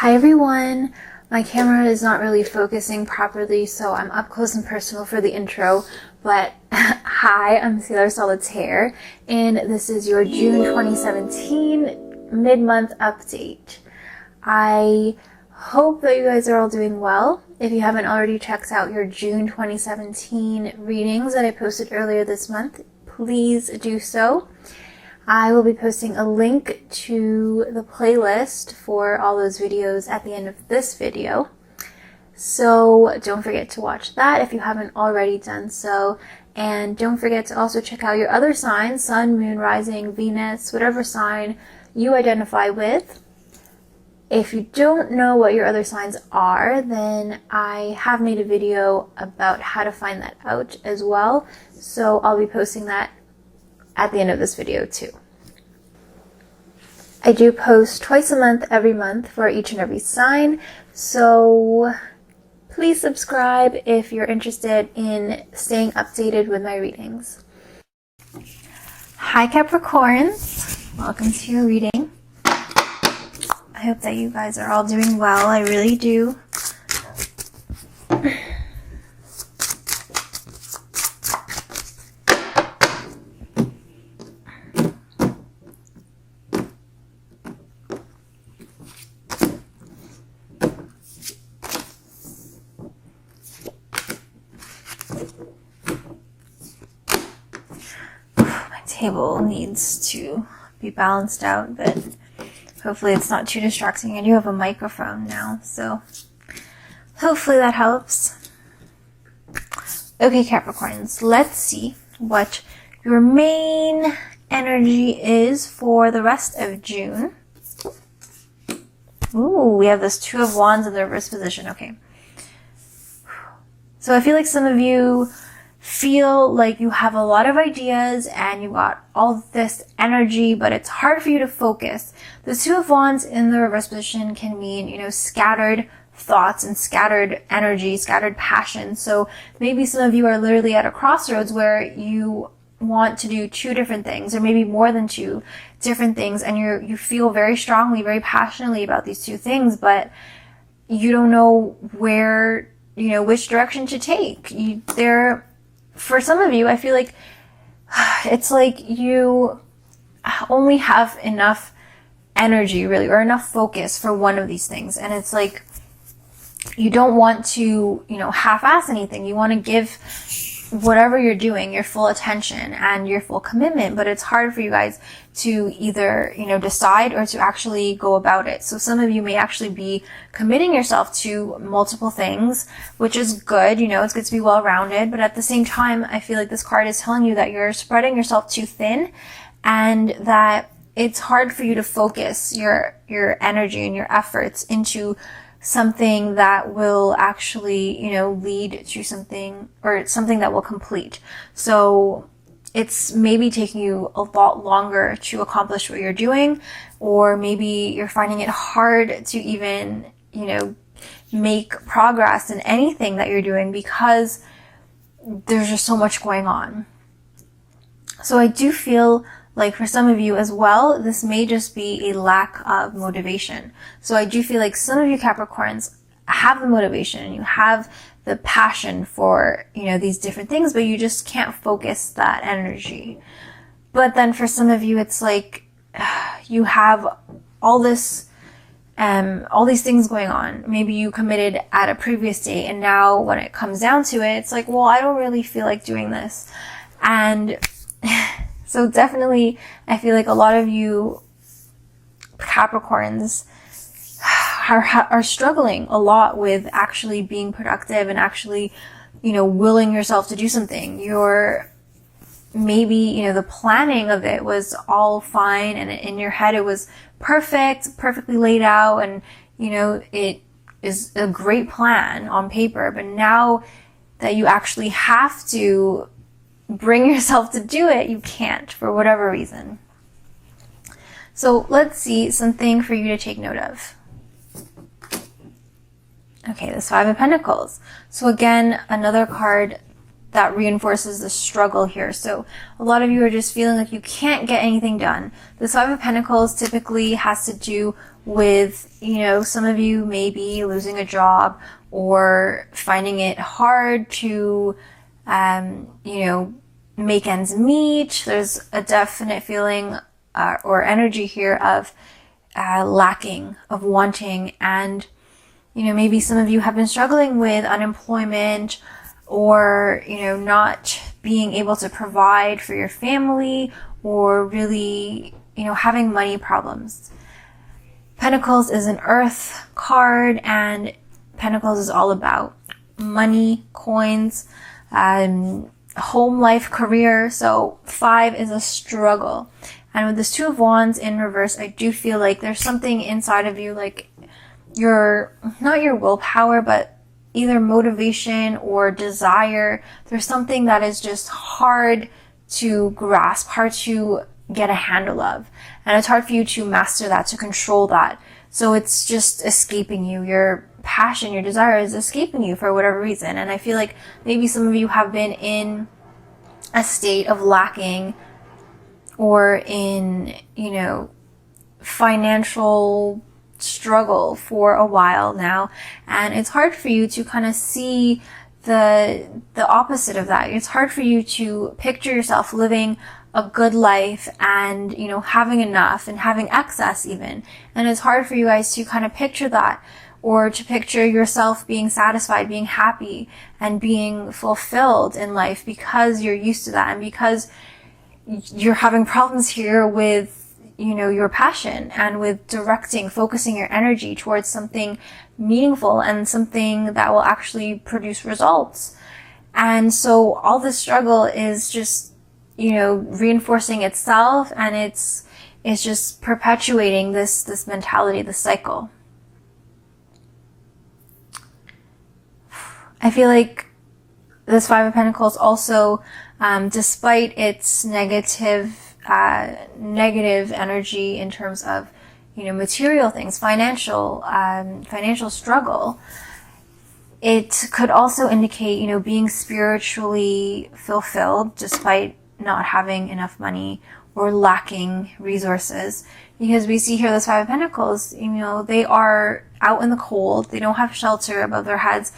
Hi everyone! My camera is not really focusing properly, so I'm up close and personal for the intro, but hi, I'm Sailor Solitaire, and this is your June 2017 mid-month update. I hope that you guys are all doing well. If you haven't already checked out your June 2017 readings that I posted earlier this month, please do so. I will be posting a link to the playlist for all those videos at the end of this video. So don't forget to watch that if you haven't already done so. And don't forget to also check out your other signs, Sun, Moon, Rising, Venus, whatever sign you identify with. If you don't know what your other signs are, then I have made a video about how to find that out as well. So I'll be posting that at the end of this video too. I do post twice a month, every month for each and every sign, so please subscribe if you're interested in staying updated with my readings. Hi Capricorns, welcome to your reading. I hope that you guys are all doing well, I really do. Table needs to be balanced out, but hopefully it's not too distracting. I do have a microphone now, so hopefully that helps. Okay, Capricorns, let's see what your main energy is for the rest of June. Ooh, we have this Two of Wands in the reverse position. Okay. So I feel like some of you feel like you have a lot of ideas and you got all this energy, but it's hard for you to focus. The Two of Wands in the reverse position can mean, scattered thoughts and scattered energy, scattered passion. So maybe some of you are literally at a crossroads where you want to do two different things, or maybe more than two different things, and you feel very strongly, very passionately about these two things, but you don't know where, which direction to take. For some of you, I feel like it's like you only have enough energy, really, or enough focus for one of these things. And it's like you don't want to, half-ass anything. You want to give whatever you're doing your full attention and your full commitment, but it's hard for you guys to either, decide or to actually go about it. So some of you may actually be committing yourself to multiple things, which is good. It's good to be well-rounded, but at the same time, I feel like this card is telling you that you're spreading yourself too thin and that it's hard for you to focus your energy and your efforts into something that will actually, lead to something, or something that will complete. So it's maybe taking you a lot longer to accomplish what you're doing, or maybe you're finding it hard to even, make progress in anything that you're doing because there's just so much going on. So I do feel like for some of you as well, this may just be a lack of motivation. So I do feel like some of you Capricorns have the motivation and you have the passion for, these different things, but you just can't focus that energy. But then for some of you, it's like you have all these things going on. Maybe you committed at a previous date, and now when it comes down to it, it's like, well, I don't really feel like doing this. And so definitely, I feel like a lot of you Capricorns are struggling a lot with actually being productive and actually, willing yourself to do something. Maybe, the planning of it was all fine, and in your head it was perfectly laid out, and, it is a great plan on paper. But now that you actually have to bring yourself to do it, you can't for whatever reason. So let's see something for you to take note of. Okay, the Five of Pentacles. So again, another card that reinforces the struggle here. So a lot of you are just feeling like you can't get anything done. The Five of Pentacles typically has to do with, you know, some of you maybe losing a job or finding it hard to, you know, make ends meet. There's a definite feeling or energy here of lacking, of wanting, and, you know, maybe some of you have been struggling with unemployment or, you know, not being able to provide for your family, or really, you know, having money problems. Pentacles is an earth card, and Pentacles is all about money, coins, home life, career. So 5 is a struggle. And with this 2 of Wands in reverse, I do feel like there's something inside of you, like not your willpower, but either motivation or desire. There's something that is just hard to grasp, hard to get a handle of. And it's hard for you to master that, to control that. So it's just escaping you. Your passion, your desire is escaping you for whatever reason. And I feel like maybe some of you have been in a state of lacking, or in, you know, financial struggle for a while now, and it's hard for you to kind of see the opposite of that. It's hard for you to picture yourself living a good life and, you know, having enough and having excess even. And it's hard for you guys to kind of picture that, or to picture yourself being satisfied, being happy, and being fulfilled in life, because you're used to that, and because you're having problems here with, you know, your passion, and with focusing your energy towards something meaningful and something that will actually produce results. And so all this struggle is just, you know, reinforcing itself, and it's just perpetuating this mentality, this cycle. I feel like this 5 of Pentacles also, despite its negative energy in terms of, you know, material things, financial struggle, it could also indicate, you know, being spiritually fulfilled despite not having enough money or lacking resources. Because we see here this 5 of Pentacles, you know, they are out in the cold, they don't have shelter above their heads,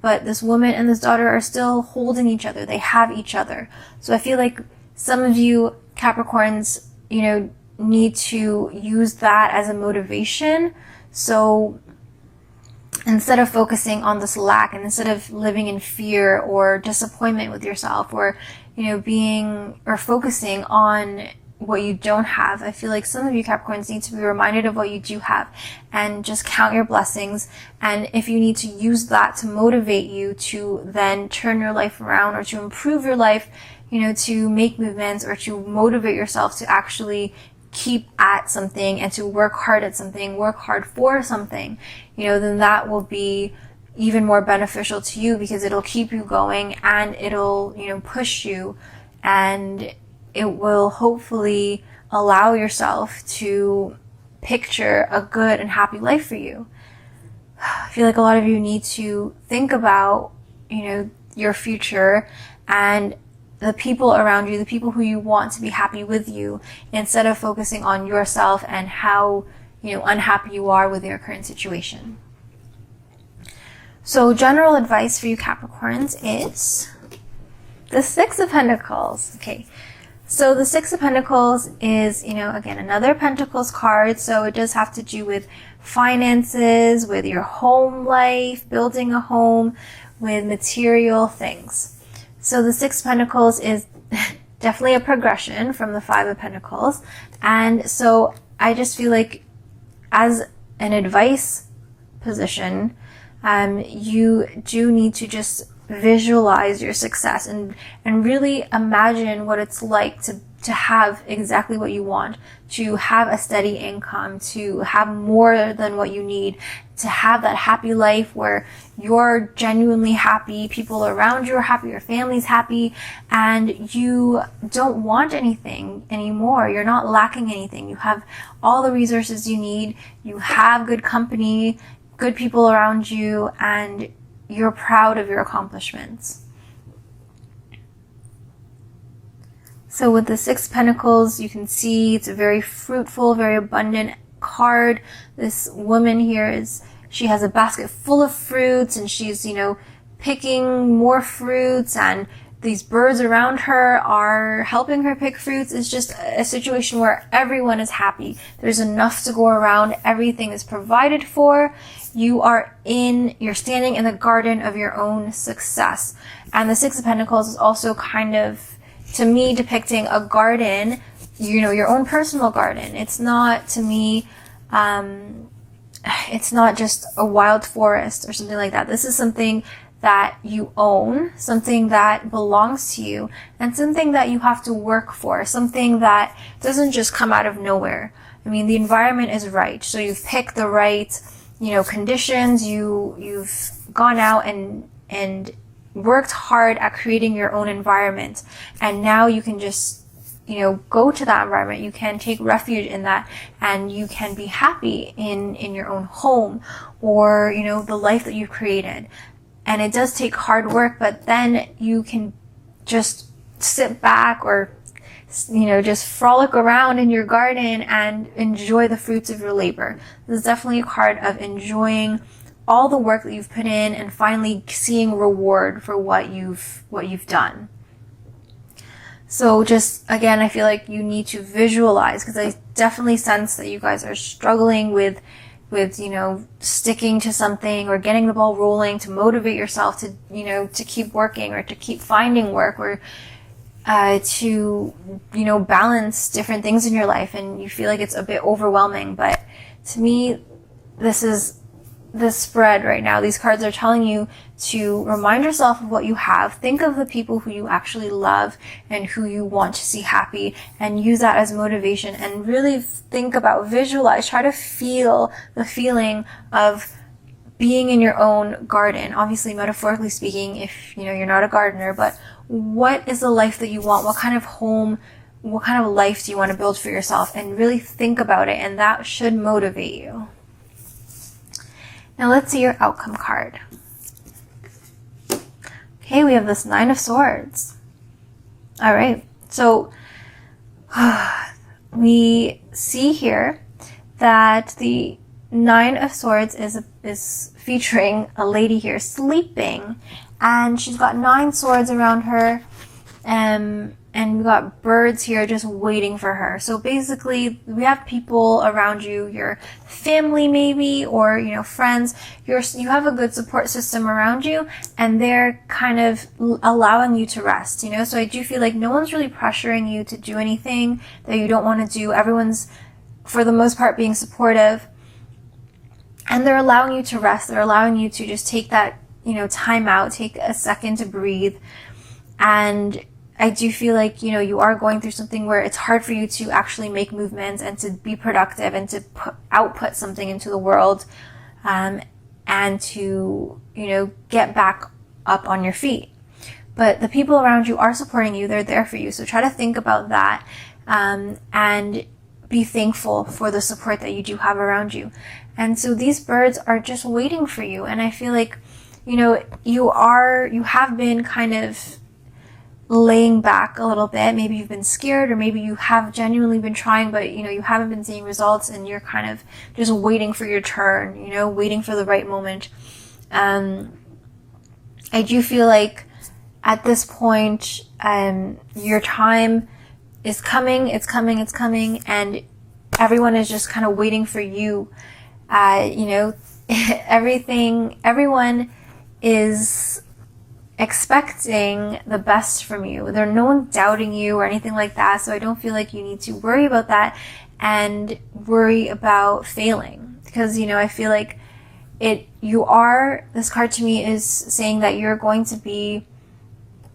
but this woman and this daughter are still holding each other. They have each other. So I feel like some of you Capricorns, you know, need to use that as a motivation. So instead of focusing on this lack, and instead of living in fear or disappointment with yourself, or, you know, focusing on what you don't have, I feel like some of you Capricorns need to be reminded of what you do have, and just count your blessings. And if you need to use that to motivate you to then turn your life around, or to improve your life, you know, to make movements, or to motivate yourself to actually keep at something and to work hard at something, work hard for something, you know, then that will be even more beneficial to you, because it'll keep you going, and it'll, you know, push you, and it will hopefully allow yourself to picture a good and happy life for you. I feel like a lot of you need to think about, you know, your future and the people around you, the people who you want to be happy with you, instead of focusing on yourself and how, you know, unhappy you are with your current situation. So general advice for you Capricorns is the 6 of Pentacles. Okay. So the 6 of Pentacles is, you know, again, another Pentacles card. So it does have to do with finances, with your home life, building a home, with material things. So the 6 of Pentacles is definitely a progression from the 5 of Pentacles. And so I just feel like, as an advice position, you do need to just visualize your success and really imagine what it's like to have exactly what you want, to have a steady income, to have more than what you need, to have that happy life where you're genuinely happy, people around you are happy, your family's happy, and you don't want anything anymore. You're not lacking anything. You have all the resources you need. You have good company, good people around you, and you're proud of your accomplishments. So with the 6 of Pentacles, you can see it's a very fruitful, very abundant card. This woman here she has a basket full of fruits, and she's, picking more fruits, and these birds around her are helping her pick fruits. It's just a situation where everyone is happy. There's enough to go around. Everything is provided for. You're standing in the garden of your own success. And the Six of Pentacles is also kind of, to me, depicting a garden, your own personal garden. It's not, to me, it's not just a wild forest or something like that. This is something that you own, something that belongs to you, and something that you have to work for, something that doesn't just come out of nowhere. I mean, the environment is right. So you've picked the right, conditions. You've gone out and worked hard at creating your own environment. And now you can just, go to that environment. You can take refuge in that, and you can be happy in your own home, or, the life that you've created. And it does take hard work, but then you can just sit back or, just frolic around in your garden and enjoy the fruits of your labor. This is definitely a card of enjoying all the work that you've put in and finally seeing reward for what you've done. So just, again, I feel like you need to visualize, because I definitely sense that you guys are struggling with sticking to something or getting the ball rolling to motivate yourself to keep working or to keep finding work, or to balance different things in your life, and you feel like it's a bit overwhelming. But to me, this spread right now, these cards are telling you to remind yourself of what you have. Think of the people who you actually love and who you want to see happy, and use that as motivation, and really think about, visualize, try to feel the feeling of being in your own garden. Obviously, metaphorically speaking, if you're not a gardener, but what is the life that you want? What kind of home, what kind of life do you want to build for yourself? And really think about it, and that should motivate you. Now let's see your outcome card. Okay, we have this Nine of Swords. All right, so we see here that the Nine of Swords is featuring a lady here sleeping, and she's got 9 swords around her, and we got birds here just waiting for her. So basically, we have people around you, your family maybe, or friends. You have a good support system around you, and they're kind of allowing you to rest. So I do feel like no one's really pressuring you to do anything that you don't want to do. Everyone's, for the most part, being supportive, and they're allowing you to rest. They're allowing you to just take that time out, take a second to breathe. And I do feel like, you are going through something where it's hard for you to actually make movements and to be productive and to output something into the world, and to, get back up on your feet. But the people around you are supporting you. They're there for you. So try to think about that, and be thankful for the support that you do have around you. And so these birds are just waiting for you. And I feel like, you have been kind of laying back a little bit. Maybe you've been scared, or maybe you have genuinely been trying, but you haven't been seeing results, and you're kind of just waiting for your turn, waiting for the right moment. I do feel like at this point, your time is coming, it's coming, and everyone is just kind of waiting for you. Everyone is expecting the best from you. There's no one doubting you or anything like that, so I don't feel like you need to worry about that and worry about failing, because I feel like this card to me is saying that you're going to be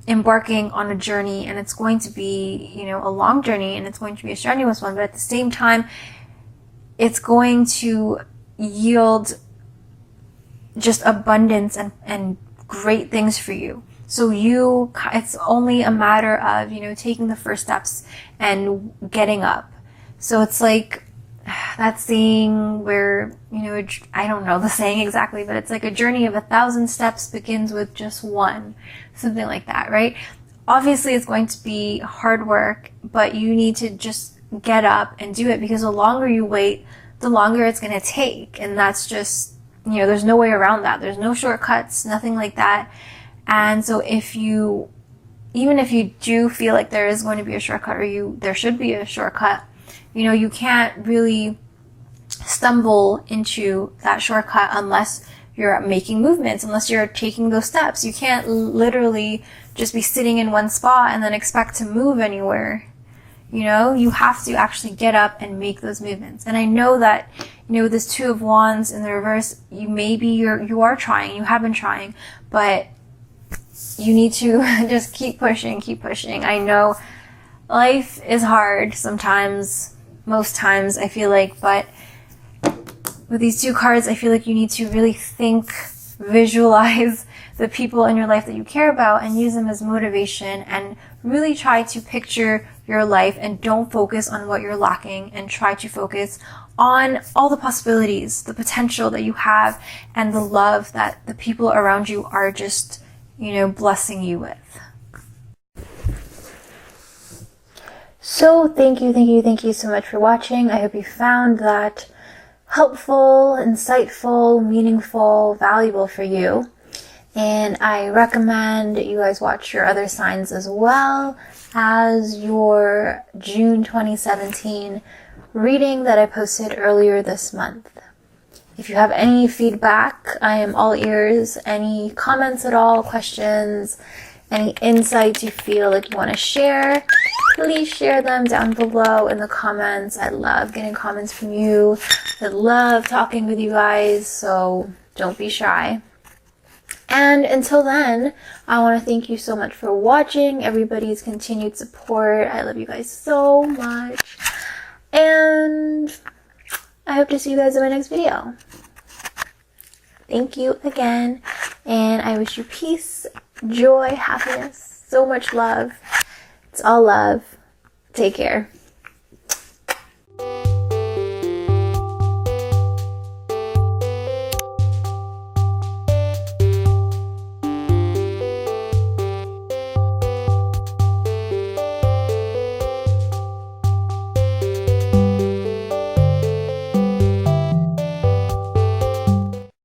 embarking on a journey, and it's going to be a long journey, and it's going to be a strenuous one, but at the same time it's going to yield just abundance and great things for you. So it's only a matter of, taking the first steps and getting up. So it's like that saying where, I don't know the saying exactly, but it's like a journey of 1,000 steps begins with just one, something like that, right? Obviously it's going to be hard work, but you need to just get up and do it, because the longer you wait, the longer it's going to take. And that's just, you know, there's no way around that. There's no shortcuts, nothing like that. And so even if you do feel like there is going to be a shortcut, or there should be a shortcut, you know, you can't really stumble into that shortcut unless you're making movements, unless you're taking those steps. You can't literally just be sitting in one spot and then expect to move anywhere. You know, you have to actually get up and make those movements. And I know that, you know, with this Two of Wands in the reverse, you are trying, you have been trying, but you need to just keep pushing. I know life is hard sometimes, most times I feel like, but with these two cards, I feel like you need to really think, visualize the people in your life that you care about and use them as motivation, and really try to picture your life and don't focus on what you're lacking, and try to focus on all the possibilities, the potential that you have, and the love that the people around you are just, you know, blessing you with. So thank you so much for watching. I hope you found that helpful, insightful, meaningful, valuable for you. And I recommend you guys watch your other signs as well as your June 2017 reading that I posted earlier this month. If you have any feedback, I am all ears. Any comments at all, questions, any insights you feel like you want to share, please share them down below in the comments. I love getting comments from you. I love talking with you guys, so don't be shy. And until then, I want to thank you so much for watching, everybody's continued support. I love you guys so much. And I hope to see you guys in my next video. Thank you again. And I wish you peace, joy, happiness, so much love. It's all love. Take care.